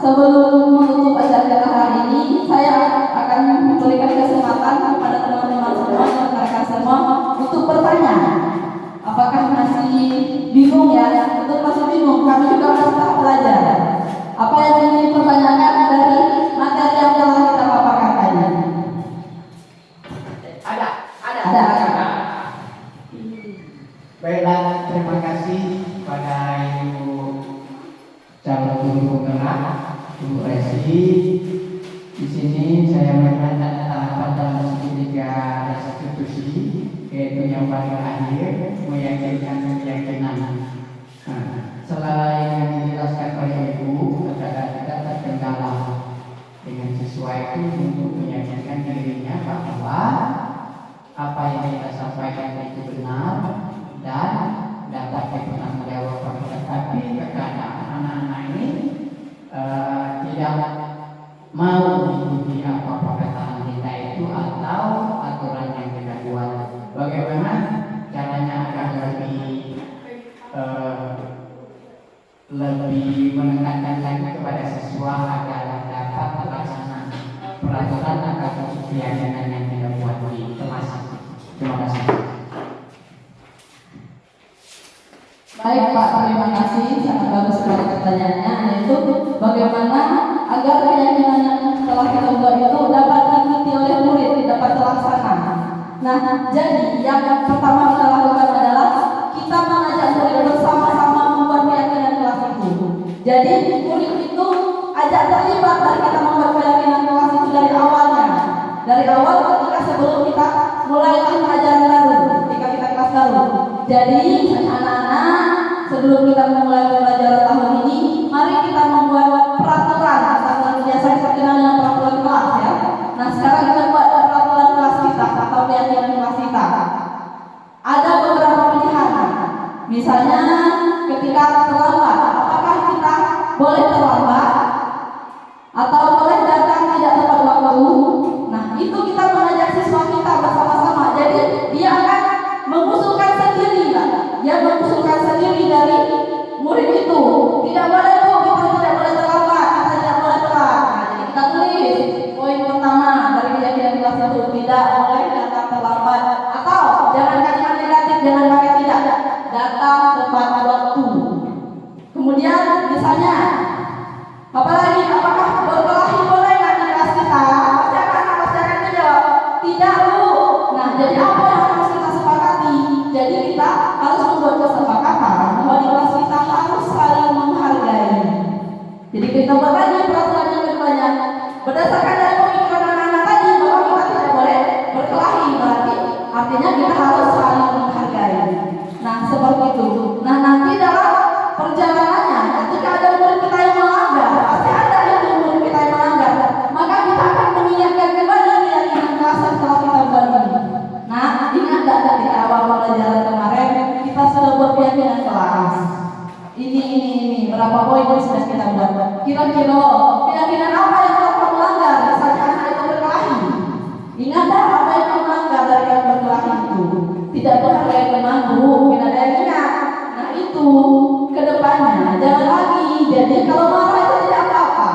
sebelum menutup acara kita hari ini, saya akan memberikan kesempatan kepada teman-teman semua dan rekan semua untuk bertanya. Apakah masih bingung ya? Untuk masih bingung, kami juga masih tahap belajar. Apa yang ingin dipertanyakan dari materi yang telah kita paparkan tadi? Ada. Baiklah, terima kasih pada Ibu calon guru penggerak, Ibu Resi. Di sini saya melihat ada tahapan dalam segitiga restitusi, yaitu yang paling akhir meyakinkan keyakinan. Nah, selain yang dijelaskan oleh Ibu, terkadang kita terkendala dengan siswa itu untuk meyakinkan dirinya bahwa apa yang kita sampaikan itu benar dan dapat dipertanggungjawabkan. Tetapi terkadang anak-anak ini tidak mau mengikuti apa perkataan kita itu atau aturan yang kita buat. Bagaimana caranya agar lebih menekankan lagi kepada siswa agar dapat terlaksana peraturan atau keyakinan yang kita buat di kelas. Terima kasih. Baik Pak, terima kasih. Sangat bagus sekali pertanyaannya, yaitu bagaimana agar keyakinan yang telah kita buat itu dapat diikuti oleh murid, dapat terlaksana. Nah, jadi yang pertama kita lakukan adalah kita mengajak murid bersama-sama membuat keyakinan kelas itu. Jadi murid itu ajak terlibat dan kita membuat keyakinan kelas itu dari awalnya. Dari awal ketika sebelum kita mulai pelajaran baru, ketika kita kelas baru. Jadi anak-anak, sebelum kita memulai pelajaran tahun ini, mari kita membuat peraturan. Biasa kita kenal dengan peraturan kelas ya. Nah, sekarang kita buat peraturan kelas kita atau keyakinan kelas kita. Ada beberapa pilihan. Misalnya ketika terlambat, apakah kita boleh terlambat atau boleh datang tidak tepat waktu? Nah, itu kita mengajak siswa kita bersama-sama. Jadi dia akan mengusulkan sendiri, dia mengusulkan sendiri dari murid itu. Tidak boleh bu, kita tidak boleh terlambat, kita tidak boleh telat. Nah, jadi kita tulis poin pertama dari keyakinan kelas itu, tidak boleh datang terlambat. Atau jangan kalimat negatif, jangan pakai tidak, datang tepat waktu. Kemudian misalnya apalagi, apakah berkelahi boleh nggak di kelas kita? Pasti akan menjawab tidak bu. Nah, jadi apa yang harus kita sepakati? Jadi kita harus membuat kesepakatan bahwa di kelas kita harus saling menghargai. Jadi kita buat lagi peraturan yang keduanya berdasarkan dari pemikiran anak-anak tadi bahwa kita tidak boleh berkelahi, berarti artinya kita harus saling menghargai. Nah, seperti itu. Nah, nanti dalam perjalanannya ketika ada murid kita yang melanggar, pasti ada itu murid kita yang melanggar, maka kita berpikir, oh, keyakinan apa yang telah kamu langgar saat anak itu berkelahi? Ingatlah apa yang kamu langgar dari kamu berkelahi itu. Tidak berhargai temanmu, mungkin ada yang ingat. Nah itu, kedepannya jangan lagi. Jadi kalau marah itu tidak apa-apa.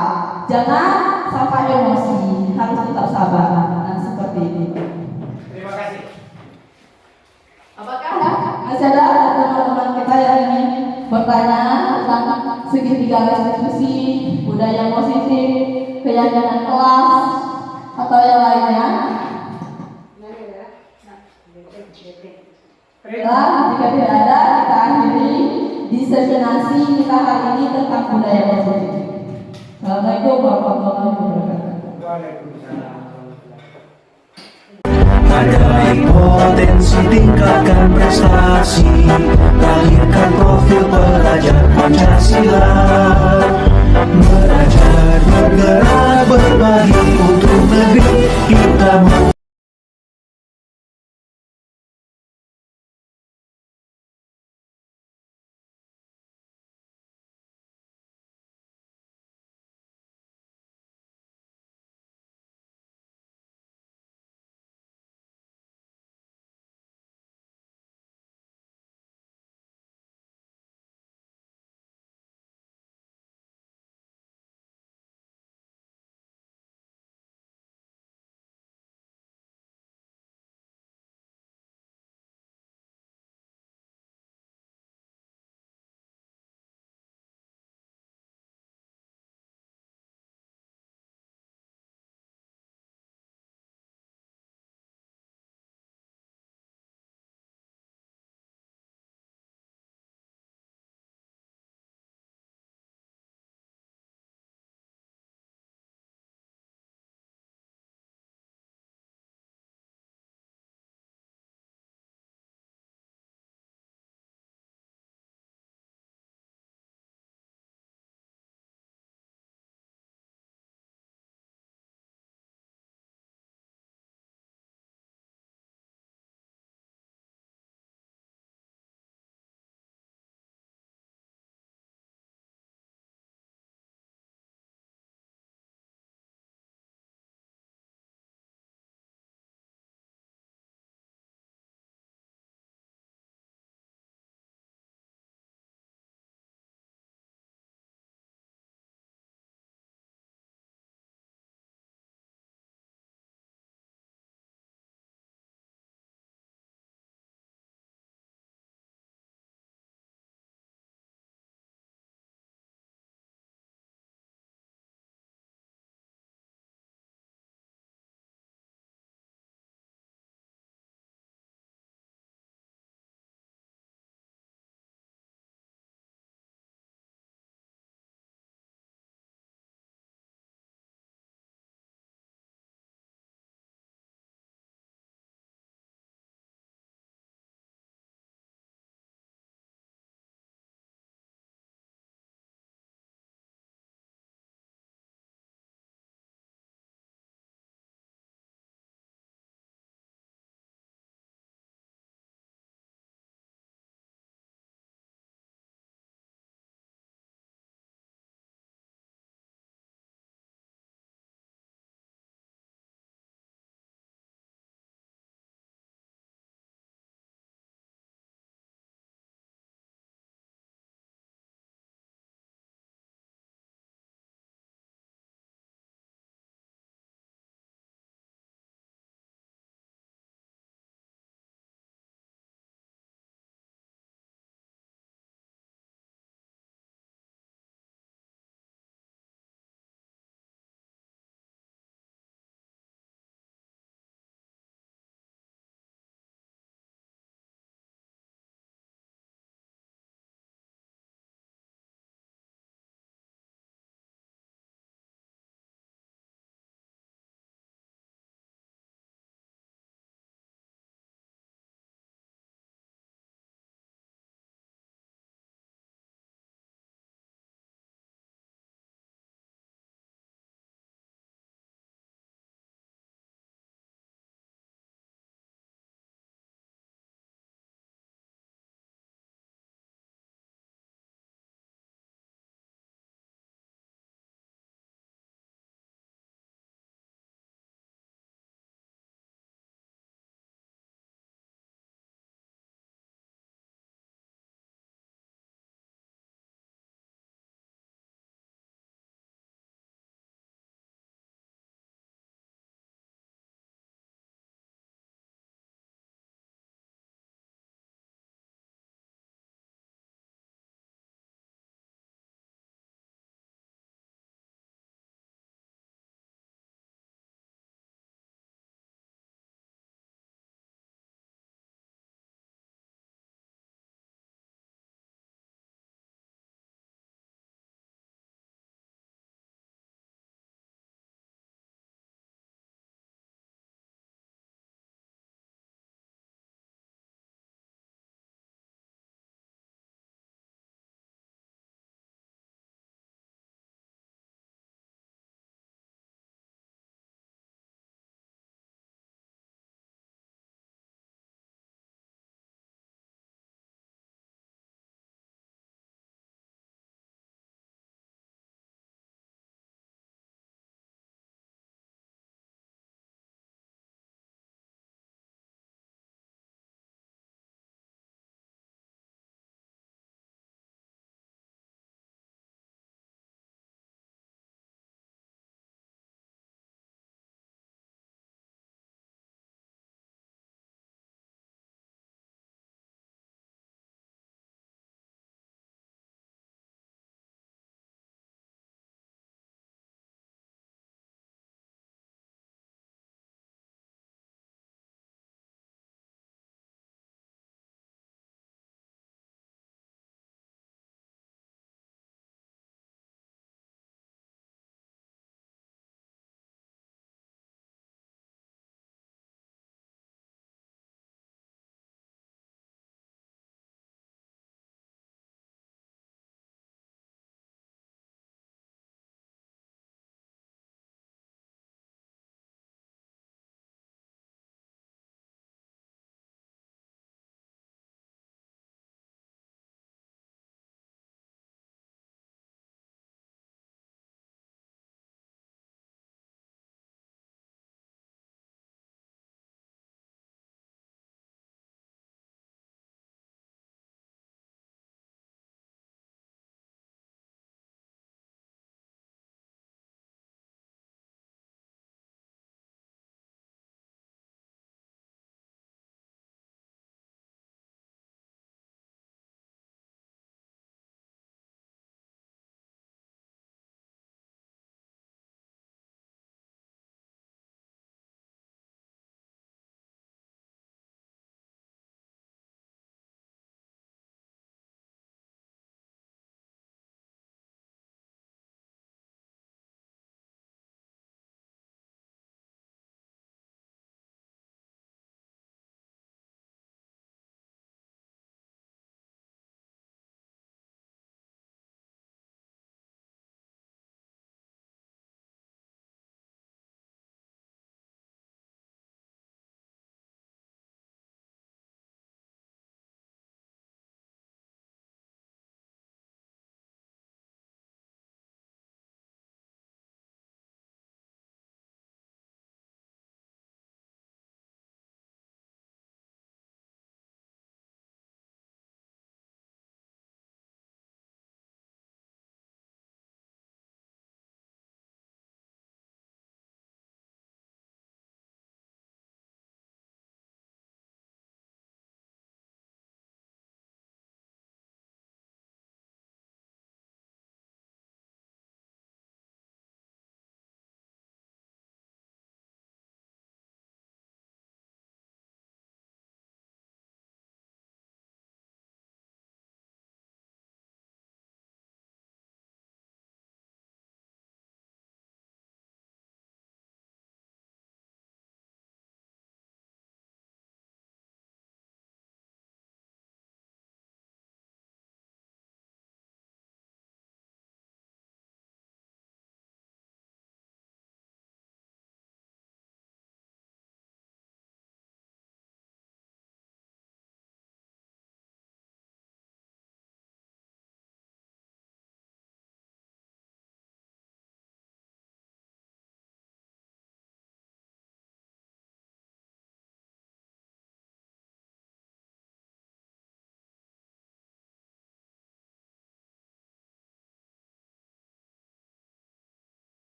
Jangan sampai emosi, harus tetap sabar. Nah seperti ini. Terima kasih. Apakah masih ada teman-teman kita yang ingin bertanya tentang segitiga restitusi, budaya positif, keyakinan kelas, atau yang lainnya? Baiklah, jika tidak ada, kita akhiri diseminasi kita hari ini tentang budaya positif. Assalamualaikum warahmatullahi wabarakatuh. Waalaikumsalam. Ada potensi tingkatkan prestasi, lahirkan profil pelajar Pancasila, belajar bergerak berbagi untuk negeri kita.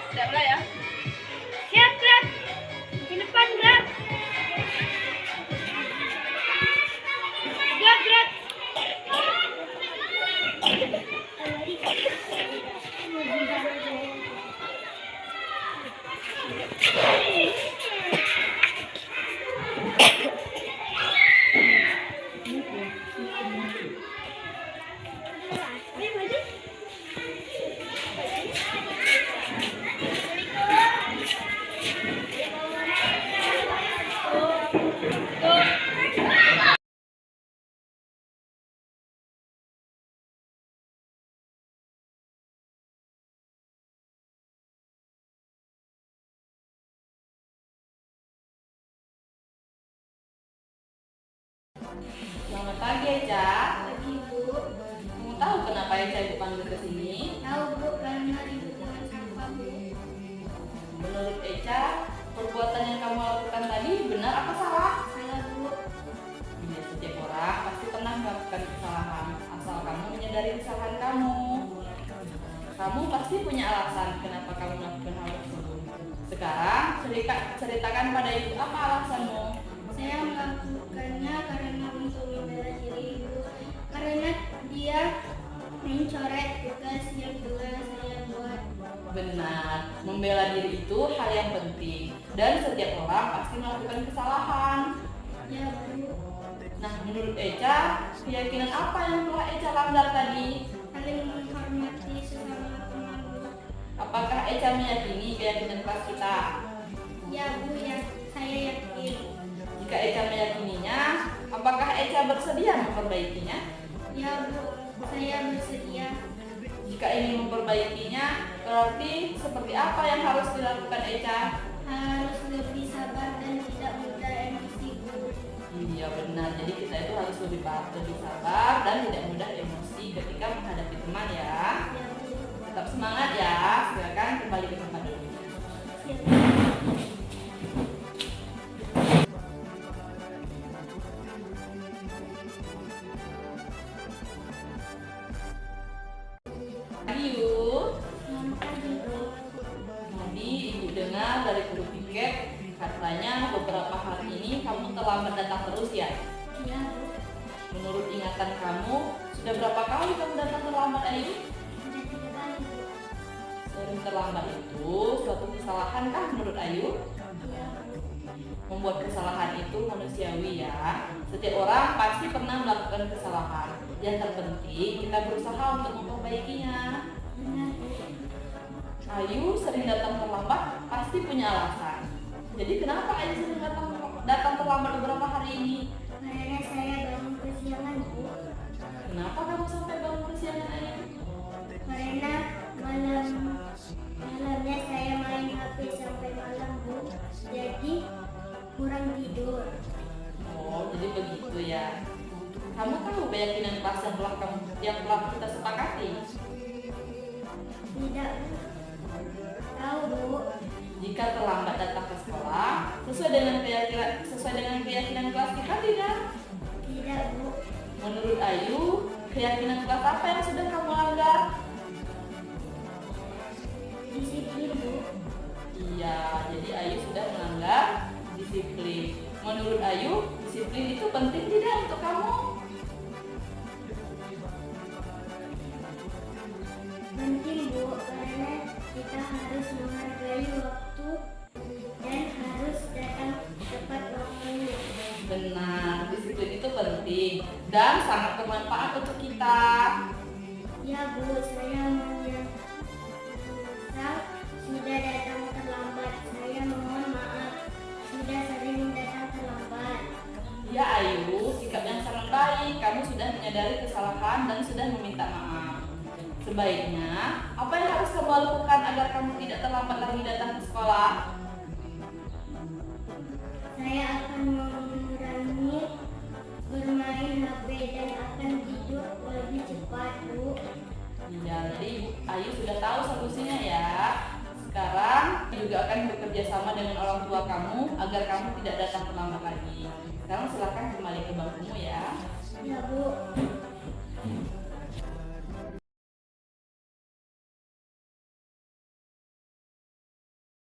Udah mulai ya. Siap, gerak. Di depan gerak. Gerak, gerak. Selamat pagi Eca. Pagi, Bu. Kamu tahu kenapa Eca dipanggil ke sini? Tahu, Bu, karena ribut dengan sampah, Bu. Menurut Eca, perbuatan yang kamu lakukan tadi benar apa salah? Salah, Bu. Ya, setiap orang pasti pernah melakukan kesalahan, asal kamu menyadari kesalahan kamu. Kamu pasti punya alasan kenapa kamu melakukan hal tersebut. Sekarang, ceritakan pada ibu apa alasanmu. Saya melakukannya karena untuk membela diri, Bu. Karena dia mencoret tugas yang telah saya buat. Benar, membela diri itu hal yang penting dan setiap orang pasti melakukan kesalahan. Ya, Bu. Nah, menurut Eca, keyakinan apa yang telah Eca langgar tadi? Saling menghormati sesama teman, Bu. Apakah Eca meyakini keyakinan kelas kita? Ya, Bu, ya. Saya yakin. Jika Eca meyakininya, apakah Eca bersedia memperbaikinya? Ya, Bu. Saya bersedia. Jika ingin memperbaikinya, berarti seperti apa yang harus dilakukan Eca? Harus lebih sabar dan tidak mudah emosi, Bu. Iya benar, jadi kita itu harus lebih sabar dan tidak mudah emosi ketika menghadapi teman ya. Ya, Bu. Tetap semangat ya, silakan kembali ke tempat dulu. Siap. Ayo, Selamat pagi, Bu. tadi ibu dengar dari guru piket katanya beberapa hari ini kamu terlambat datang terus ya. Ya, Bu. Menurut ingatan kamu, sudah berapa kali kamu datang terlambat Ayu? Sudah 3 kali, Bu. Sering terlambat itu suatu kesalahan kah menurut Ayu? Ya, Bu. Membuat kesalahan itu manusiawi ya. Setiap orang pasti pernah melakukan kesalahan. Yang terpenting kita berusaha untuk memperbaikinya. Benar, Bu. Ayu sering datang terlambat pasti punya alasan. Jadi kenapa Ayu sering datang terlambat beberapa hari ini? Karena saya bangun kesiangan, Bu. Kenapa kamu sampai bangun kesiangan Ayu? Karena malamnya saya main HP sampai malam, Bu. Jadi kurang tidur. Oh, jadi begitu ya. Kamu tahu keyakinan kelas yang telah kita sepakati? Tidak, Bu. Tahu, Bu. Jika terlambat datang ke sekolah, sesuai dengan keyakinan kelas kita tidak? Tidak, Bu. Menurut Ayu, keyakinan kelas apa yang sudah kamu langgar? Disiplin, Bu. Iya, jadi Ayu sudah melanggar disiplin. Menurut Ayu, disiplin itu penting tidak untuk kamu? Penting, Bu, karena kita harus menghargai waktu dan harus datang tepat waktunya. Benar, disiplin itu penting dan sangat bermanfaat untuk kita. Ya, Bu, saya menyesal sudah datang terlambat. Saya mohon maaf sudah sering datang terlambat. Ya Ayu, sikap yang sangat baik. Kamu sudah menyadari kesalahan dan sudah meminta maaf. Sebaiknya, apa yang harus kamu lakukan agar kamu tidak terlambat lagi datang ke sekolah? Saya akan mengurangi bermain HP dan akan tidur lebih cepat, Bu. Ya, jadi Ayu sudah tahu solusinya ya. Sekarang juga akan bekerja sama dengan orang tua kamu agar kamu tidak datang terlambat lagi. Sekarang silakan kembali ke bangkumu ya. Ya, Bu.